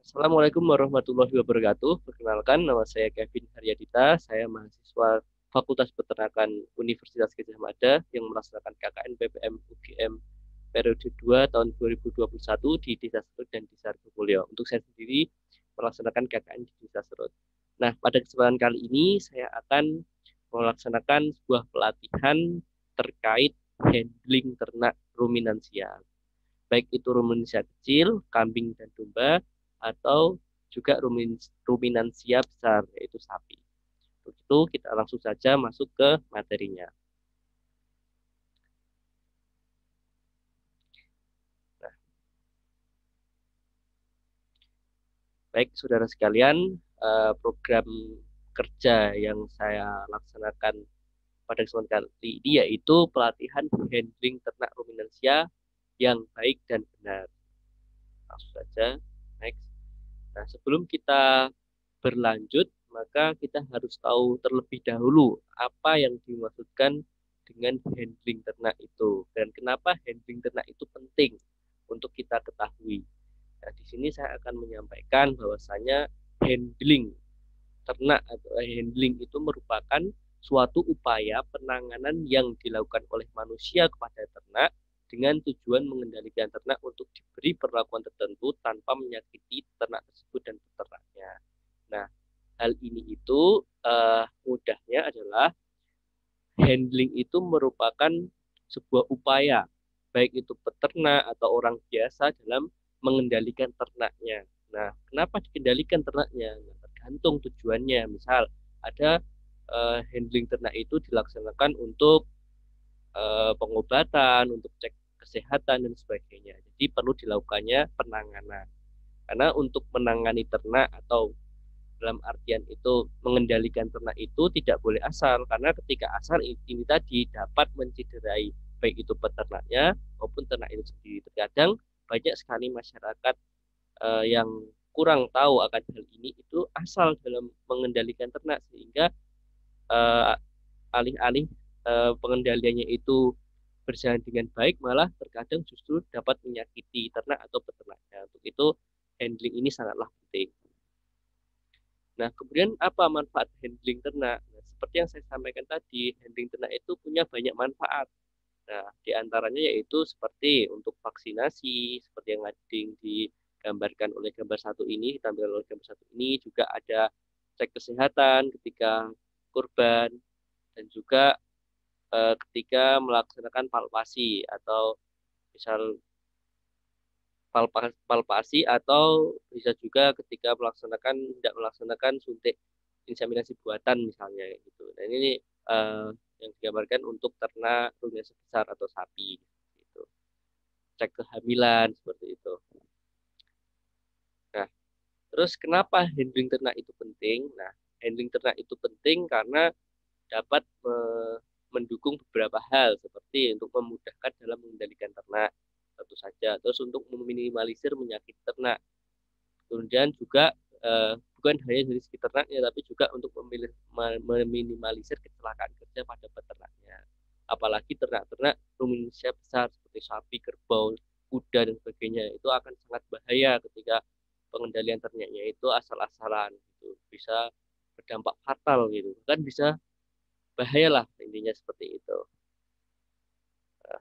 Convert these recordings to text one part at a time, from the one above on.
Assalamualaikum warahmatullahi wabarakatuh. Perkenalkan, nama saya Kevin Haryadita. Saya mahasiswa Fakultas Peternakan Universitas Gadjah Mada yang melaksanakan KKN PPM UGM periode 2 tahun 2021 di Desa Serut dan Desa Argomulyo. Untuk saya sendiri melaksanakan KKN di Desa Serut. Nah, pada kesempatan kali ini saya akan melaksanakan sebuah pelatihan terkait handling ternak ruminansia, baik itu ruminansia kecil, kambing dan domba, atau juga ruminansia besar, yaitu sapi. Untuk itu kita langsung saja masuk ke materinya. Nah, baik saudara sekalian, program kerja yang saya laksanakan pada kesempatan kali ini yaitu pelatihan handling ternak ruminansia yang baik dan benar. Langsung saja, next. Nah, sebelum kita berlanjut, maka kita harus tahu terlebih dahulu apa yang dimaksudkan dengan handling ternak itu dan kenapa handling ternak itu penting untuk kita ketahui. Nah, di sini saya akan menyampaikan bahwasanya handling ternak atau handling itu merupakan suatu upaya penanganan yang dilakukan oleh manusia kepada ternak dengan tujuan mengendalikan ternak untuk diberi perlakuan tertentu tanpa menyakiti ternak tersebut dan peternaknya. Nah, hal ini itu mudahnya adalah handling itu merupakan sebuah upaya baik itu peternak atau orang biasa dalam mengendalikan ternaknya. Nah, kenapa dikendalikan ternaknya? Nah, tergantung tujuannya. Misal ada handling ternak itu dilaksanakan untuk pengobatan, untuk cek kesehatan dan sebagainya. Jadi perlu dilakukannya penanganan. Karena untuk menangani ternak atau dalam artian itu mengendalikan ternak itu tidak boleh asal, karena ketika asal ini tadi dapat mencederai baik itu peternaknya maupun ternak itu sendiri. Terkadang banyak sekali masyarakat yang kurang tahu akan hal ini itu asal dalam mengendalikan ternak sehingga eh, alih-alih pengendaliannya itu berjalan dengan baik malah terkadang justru dapat menyakiti ternak atau peternaknya. Untuk itu handling ini sangatlah penting. Nah, kemudian apa manfaat handling ternak? Nah, seperti yang saya sampaikan tadi, handling ternak itu punya banyak manfaat. Nah, di antaranya yaitu seperti untuk vaksinasi, seperti yang digambarkan oleh gambar satu ini, ditampilkan oleh gambar satu ini, juga ada cek kesehatan ketika kurban, dan juga ketika melaksanakan palpasi atau misal palpasi atau bisa juga ketika tidak melaksanakan suntik inseminasi buatan misalnya gitu. Nah, ini uh, yang digambarkan untuk ternak ruminansia besar atau sapi gitu. Cek kehamilan seperti itu. Nah, terus kenapa handling ternak itu penting? Nah, handling ternak itu penting karena dapat mendukung beberapa hal seperti untuk memudahkan dalam mengendalikan ternak tentu saja, terus untuk meminimalisir penyakit ternak. Kemudian juga bukan hanya dari segi ternaknya, tapi juga untuk meminimalisir kecelakaan kerja pada peternaknya. Apalagi ternak-ternak ruminansia besar seperti sapi, kerbau, kuda, dan sebagainya. Itu akan sangat bahaya ketika pengendalian ternaknya itu asal-asalan. Gitu. Bisa berdampak fatal gitu. Kan bisa bahayalah intinya seperti itu.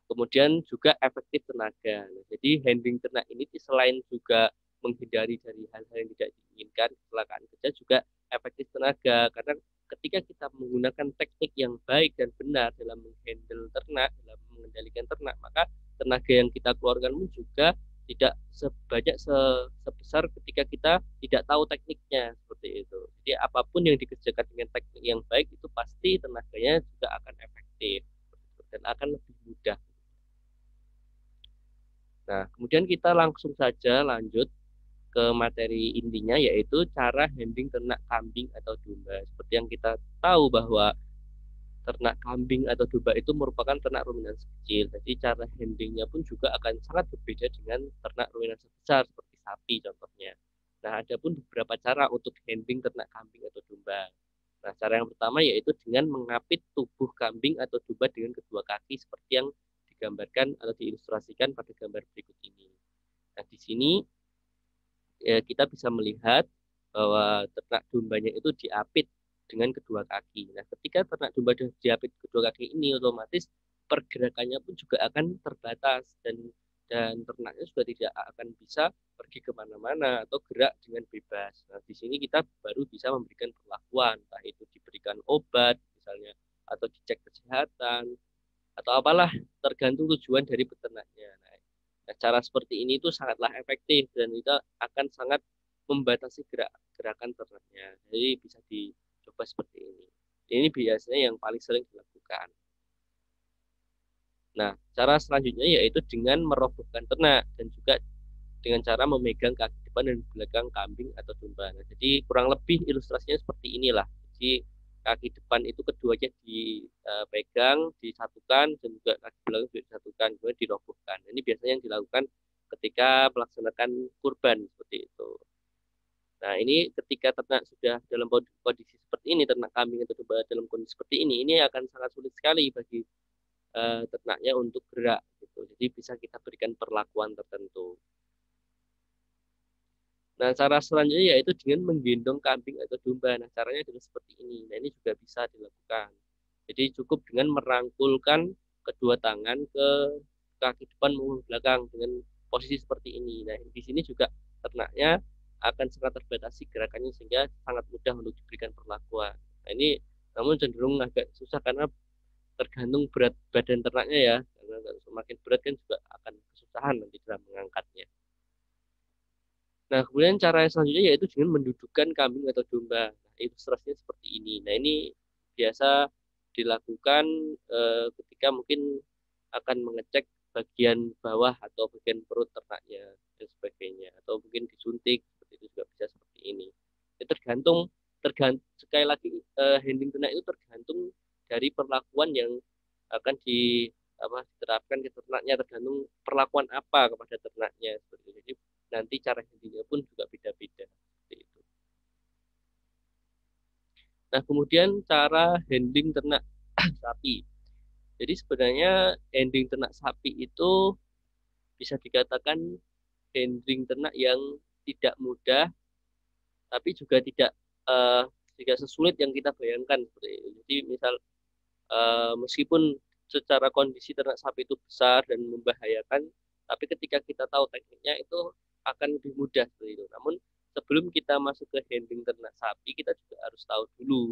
Kemudian juga efektif tenaga. Nah, jadi handling ternak ini selain juga menghindari dari hal-hal yang tidak diinginkan, kecelakaan kerja, juga efektif tenaga. Karena ketika kita menggunakan teknik yang baik dan benar dalam menghandle ternak, dalam mengendalikan ternak, maka tenaga yang kita keluarkan pun juga tidak sebanyak sebesar ketika kita tidak tahu tekniknya seperti itu. Jadi apapun yang dikerjakan dengan teknik yang baik itu pasti tenaganya juga akan efektif dan akan lebih mudah. Nah, kemudian kita langsung saja lanjut ke materi intinya yaitu cara handling ternak kambing atau domba. Seperti yang kita tahu bahwa ternak kambing atau domba itu merupakan ternak ruminansi kecil. Jadi cara handlingnya pun juga akan sangat berbeda dengan ternak ruminansi besar seperti sapi contohnya. Nah, ada pun beberapa cara untuk handling ternak kambing atau domba. Nah, cara yang pertama yaitu dengan mengapit tubuh kambing atau domba dengan kedua kaki seperti yang digambarkan atau diilustrasikan pada gambar berikut ini. Nah, di sini ya kita bisa melihat bahwa ternak dombanya itu diapit dengan kedua kaki. Nah, ketika ternak domba diapit kedua kaki ini, otomatis pergerakannya pun juga akan terbatas, dan ternaknya juga tidak akan bisa pergi kemana-mana atau gerak dengan bebas. Nah, di sini kita baru bisa memberikan perlakuan, entah itu diberikan obat misalnya, atau dicek kesehatan, atau apalah, tergantung tujuan dari peternaknya. Nah, cara seperti ini itu sangatlah efektif dan kita akan sangat membatasi gerakan ternaknya. Jadi bisa dicoba seperti ini. Ini biasanya yang paling sering dilakukan. Nah, cara selanjutnya yaitu dengan merobohkan ternak dan juga dengan cara memegang kaki depan dan belakang kambing atau domba. Nah, jadi kurang lebih ilustrasinya seperti inilah. Jadi kaki depan itu keduanya dipegang, disatukan, dan juga kaki belakang juga disatukan, kemudian dirobohkan. Ini biasanya yang dilakukan ketika melaksanakan kurban seperti itu. Nah, ini ketika ternak sudah dalam kondisi seperti ini, ternak kambing atau domba dalam kondisi seperti ini akan sangat sulit sekali bagi ternaknya untuk gerak gitu. Jadi bisa kita berikan perlakuan tertentu. Nah, cara selanjutnya yaitu dengan menggendong kambing atau domba. Nah, caranya adalah seperti ini. Nah, ini juga bisa dilakukan. Jadi cukup dengan merangkulkan kedua tangan ke kaki depan maupun belakang dengan posisi seperti ini. Nah, di sini juga ternaknya akan sangat terbatasi gerakannya sehingga sangat mudah untuk diberikan perlakuan. Nah, ini namun cenderung agak susah karena tergantung berat badan ternaknya ya. Karena semakin berat kan juga akan kesusahan nanti dalam mengangkatnya. Nah, kemudian cara yang selanjutnya yaitu dengan mendudukkan kambing atau domba. Nah, ilustrasinya seperti ini. Nah, ini biasa dilakukan ketika mungkin akan mengecek bagian bawah atau bagian perut ternaknya dan sebagainya, atau mungkin disuntik seperti itu juga bisa seperti ini. Ya, tergantung sekali lagi handling ternak itu tergantung dari perlakuan yang akan diterapkan ke ternaknya, tergantung perlakuan apa kepada ternaknya seperti itu. Jadi nanti cara handlingnya pun juga beda-beda seperti itu. Nah, kemudian cara handling ternak sapi. Jadi sebenarnya handling ternak sapi itu bisa dikatakan handling ternak yang tidak mudah, tapi juga tidak sesulit yang kita bayangkan seperti itu. Jadi misal meskipun secara kondisi ternak sapi itu besar dan membahayakan, tapi ketika kita tahu tekniknya itu akan lebih mudah seperti itu. Namun sebelum kita masuk ke handling ternak sapi, kita juga harus tahu dulu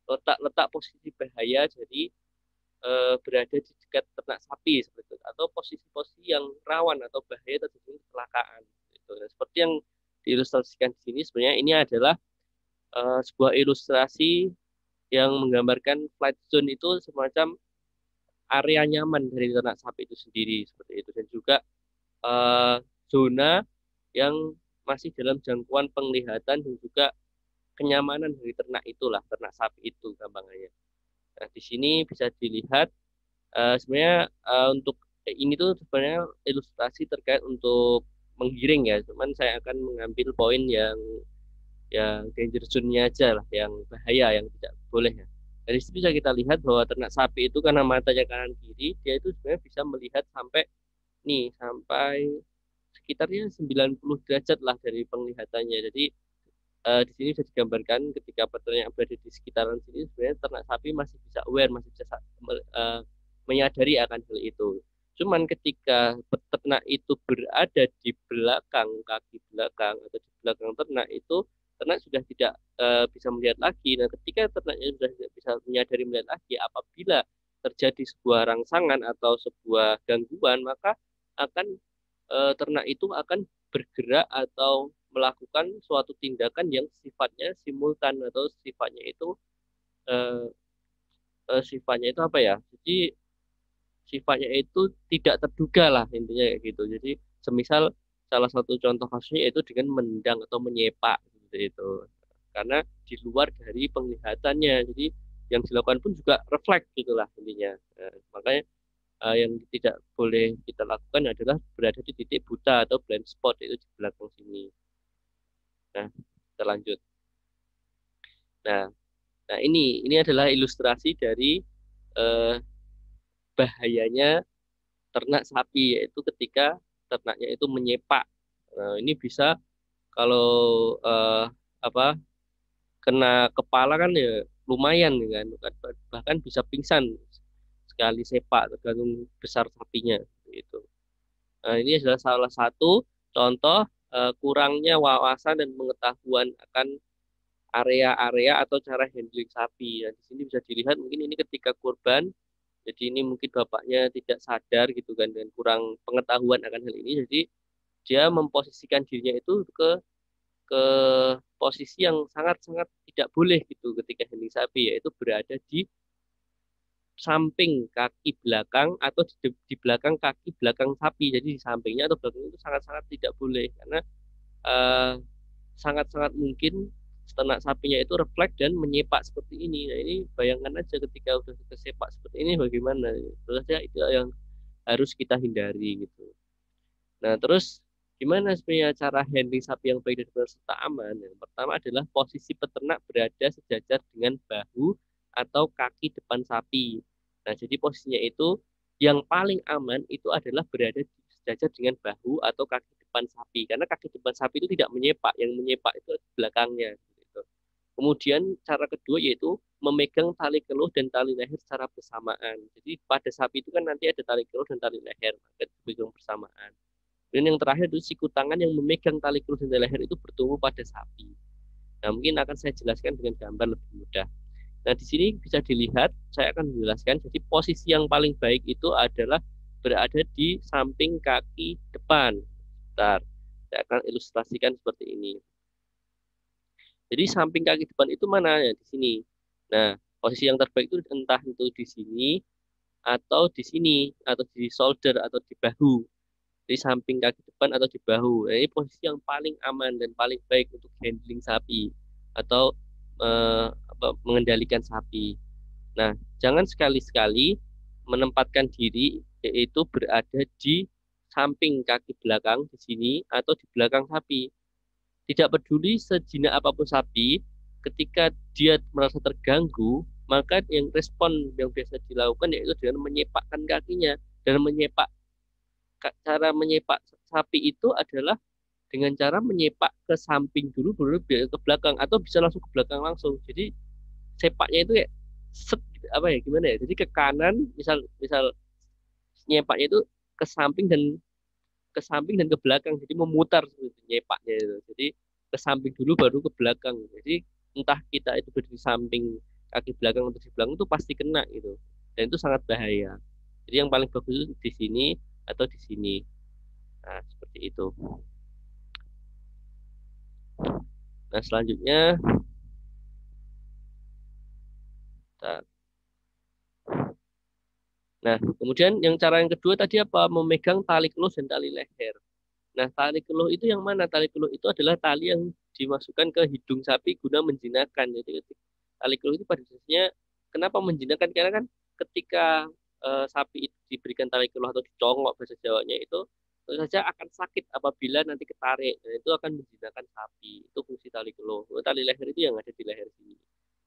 letak-letak posisi bahaya, jadi berada di dekat ternak sapi seperti itu, atau posisi-posisi yang rawan atau bahaya terjadi kecelakaan. Gitu. Dan seperti yang diilustrasikan di sini, sebenarnya ini adalah sebuah ilustrasi yang menggambarkan flight zone itu semacam area nyaman dari ternak sapi itu sendiri seperti itu, dan juga eh, zona yang masih dalam jangkauan penglihatan dan juga kenyamanan dari ternak itulah, ternak sapi itu gampangannya. Nah, di sini bisa dilihat sebenarnya untuk ini tuh sebenarnya ilustrasi terkait untuk menggiring ya, cuman saya akan mengambil poin yang danger zone-nya aja lah, yang bahaya, yang tidak boleh ya. Dari situ bisa kita lihat bahwa ternak sapi itu karena matanya kanan kiri, dia itu sebenarnya bisa melihat sampai sekitarnya 90 derajat lah dari penglihatannya. Jadi di sini sudah digambarkan ketika peternak yang berada di sekitaran sini, sebenarnya ternak sapi masih bisa aware, masih bisa menyadari akan hal itu. Cuman ketika peternak itu berada di belakang, kaki belakang atau di belakang ternak itu, ternak sudah tidak bisa melihat lagi. Nah, ketika ternaknya sudah tidak bisa menyadari melihat lagi, apabila terjadi sebuah rangsangan atau sebuah gangguan, maka akan ternak itu akan bergerak atau melakukan suatu tindakan yang sifatnya simultan, atau eh, sifatnya itu apa ya? Jadi sifatnya itu tidak terduga lah intinya kayak gitu. Jadi semisal salah satu contoh kasusnya itu dengan mendang atau menyepak seperti itu. Karena di luar dari penglihatannya. Jadi yang dilakukan pun juga refleks gitulah intinya. Makanya yang tidak boleh kita lakukan adalah berada di titik buta atau blind spot, itu di belakang sini. Nah, kita lanjut. Nah, nah ini adalah ilustrasi dari eh, bahayanya ternak sapi, yaitu ketika ternaknya itu menyepak. Nah, ini bisa kalau apa kena kepala kan ya lumayan kan, bahkan bisa pingsan sekali sepak tergantung besar sapinya itu. Nah, ini adalah salah satu contoh kurangnya wawasan dan pengetahuan akan area-area atau cara handling sapi. Nah, di sini bisa dilihat mungkin ini ketika kurban, jadi ini mungkin bapaknya tidak sadar gitu kan dan kurang pengetahuan akan hal ini, jadi dia memposisikan dirinya itu ke posisi yang sangat-sangat tidak boleh gitu ketika handling sapi, yaitu berada di samping kaki belakang atau di belakang kaki belakang sapi. Jadi di sampingnya atau belakang itu sangat-sangat tidak boleh karena eh, sangat-sangat mungkin ternak sapinya itu refleks dan menyepak seperti ini. Nah, ini bayangkan aja ketika udah kesepak seperti ini bagaimana. Terus ya itu yang harus kita hindari gitu. Nah, terus gimana sebenarnya cara handling sapi yang baik dan benar serta aman? Yang pertama adalah posisi peternak berada sejajar dengan bahu atau kaki depan sapi. Nah, jadi posisinya itu yang paling aman itu adalah berada sejajar dengan bahu atau kaki depan sapi. Karena kaki depan sapi itu tidak menyepak, yang menyepak itu belakangnya. Gitu. Kemudian cara kedua yaitu memegang tali keluh dan tali leher secara bersamaan. Jadi pada sapi itu kan nanti ada tali keluh dan tali leher, maka dipegang bersamaan. Dan yang terakhir itu siku tangan yang memegang tali keluh dan tali leher itu bertumbuh pada sapi. Nah, mungkin akan saya jelaskan dengan gambar lebih mudah. Nah, di sini bisa dilihat, saya akan menjelaskan. Jadi posisi yang paling baik itu adalah berada di samping kaki depan. Bentar, saya akan ilustrasikan seperti ini. Jadi samping kaki depan itu mana ya? Di sini. Nah, posisi yang terbaik itu entah itu di sini atau di sini atau di shoulder atau di bahu. Di samping kaki depan atau di bahu. Nah, ini posisi yang paling aman dan paling baik untuk handling sapi atau mengendalikan sapi. Nah, jangan sekali-sekali menempatkan diri yaitu berada di samping kaki belakang di sini atau di belakang sapi. Tidak peduli sejinak apapun sapi, ketika dia merasa terganggu, maka yang respon yang biasa dilakukan yaitu dengan menyepakkan kakinya dan cara menyepak sapi itu adalah dengan cara menyepak ke samping dulu baru ke belakang atau bisa langsung ke belakang langsung. Jadi sepaknya itu kayak set apa ya gimana ya? Jadi ke kanan misal misal nyepaknya itu ke samping dan ke belakang. Jadi memutar nyepaknya itu. Jadi ke samping dulu baru ke belakang. Jadi entah kita itu berdiri di samping kaki belakang atau di belakang itu pasti kena gitu. Dan itu sangat bahaya. Jadi yang paling bagus itu di sini atau di sini. Nah, seperti itu. Nah, selanjutnya, nah, kemudian yang cara yang kedua tadi apa? Memegang tali keluh dan tali leher. Nah, tali keluh itu yang mana? Tali keluh itu adalah tali yang dimasukkan ke hidung sapi guna menjinakkan. Jadi, tali keluh itu pada dasarnya kenapa menjinakkan? Karena kan ketika sapi itu diberikan tali keluh atau dicongok bahasa Jawanya itu tentu saja akan sakit apabila nanti ketarik. Dan itu akan menjinakkan sapi. Itu fungsi tali keluh. Tali leher itu yang ada di leher sini.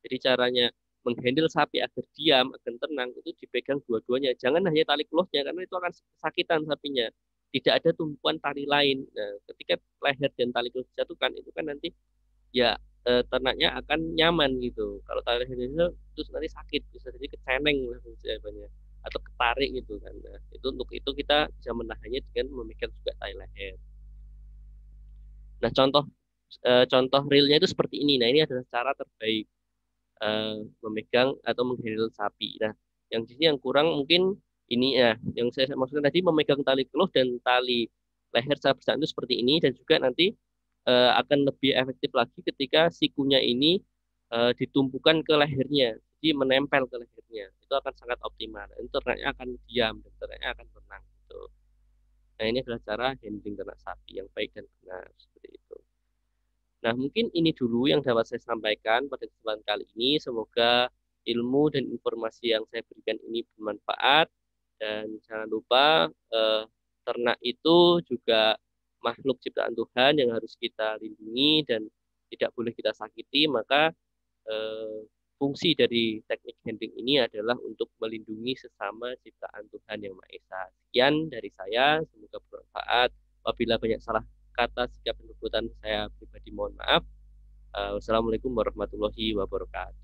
Jadi caranya menghandle sapi agar diam, agar tenang, itu dipegang dua-duanya. Jangan hanya tali keluhnya, karena itu akan kesakitan sapinya. Tidak ada tumpuan tali lain. Nah, ketika leher dan tali keluh disatukan, itu kan nanti ya ternaknya akan nyaman gitu. Kalau tali leher itu terus nanti sakit, bisa jadi keceneng jawabannya atau ketarik gitu kan. Nah, itu untuk itu kita bisa menahannya dengan memegang juga tali leher. Nah, contoh realnya itu seperti ini. Nah, ini adalah cara terbaik memegang atau menghandle sapi. Nah, yang di sini yang kurang mungkin ini ya, yang saya maksudkan tadi memegang tali keluh dan tali leher secara bersamaan itu seperti ini dan juga nanti akan lebih efektif lagi ketika sikunya ini ditumpukan ke lehernya, jadi menempel ke lehernya. Itu akan sangat optimal. Dan ternaknya akan diam dan ternaknya akan tenang gitu. Nah, ini adalah cara handling ternak sapi yang baik dan benar seperti itu. Nah, mungkin ini dulu yang dapat saya sampaikan pada kesempatan kali ini. Semoga ilmu dan informasi yang saya berikan ini bermanfaat. Dan jangan lupa, ternak itu juga makhluk ciptaan Tuhan yang harus kita lindungi dan tidak boleh kita sakiti. Maka fungsi dari teknik handling ini adalah untuk melindungi sesama ciptaan Tuhan yang Maha Esa. Sekian dari saya, semoga bermanfaat. Apabila banyak salah kata sikap dan perbuatan saya pribadi mohon maaf. Wassalamualaikum warahmatullahi wabarakatuh.